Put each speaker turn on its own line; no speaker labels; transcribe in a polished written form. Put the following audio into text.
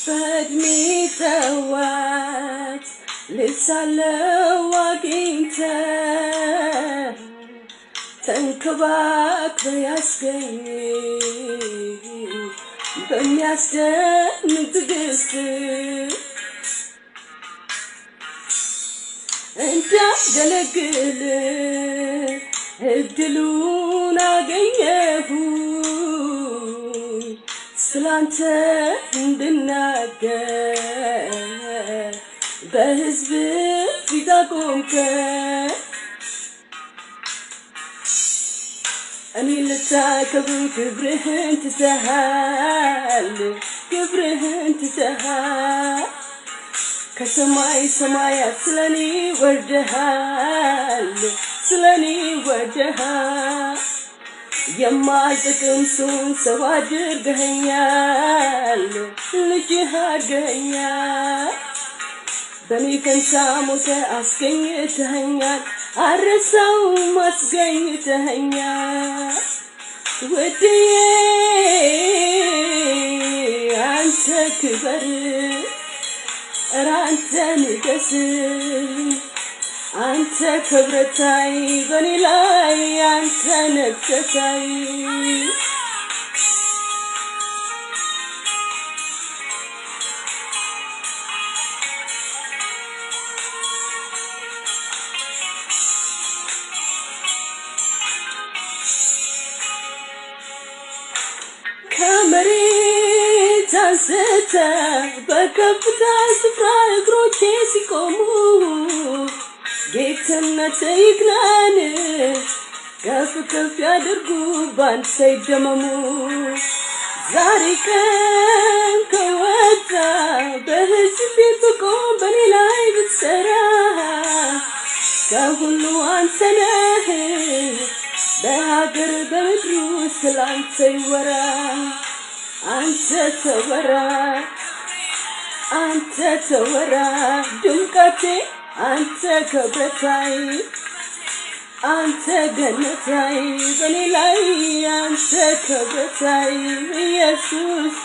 በእድሜ ተዋት ልሳለው አግኝተ ተንከባክበ ያስገኝ በሚያስደንቅ ትዕግስት እንዳገለግል እድሉን አገኘሁ ስላንተ እንድናገር በሕዝብ ፊት አቆምከኝ እኔ ልታከብር ክብርህን ትተሃል ከሰማይ ሰማያት ስለኔ ወርደሃል የማልጠቅም ሰው አድርገኸኛል ልጅህ አድርገኸኛል በኔ ፈንታ ሞተ አስገኝተኸኛል አረሳውም አስገኝተኸኛል ውድዬ አንተ ክበር አንተ ንገስ አንተ ክብረታይ በኔ ላይ አንተ ነግሰታይ ከመሬት አንስተ በከፍታ ስፍራ እግሮቼ ሲቆሙ ጌትነት ይግናን ከፍ ከፍ ያድርጉ ባንተ ይደመሙ ዛሬ ቀን ከወጣ በሕዝብ ፊት ብቆም በኔ ላይ ብትሰራ ከሁሉ አንተ ነህ በሀገር በምድሩ ስላንተ ይወራ አንተ ተወራ ድምቀቴ አንተ ክብረታይ አንተ ገነታይ በኔ ላይ አንተ ክብረታይ ኢየሱስ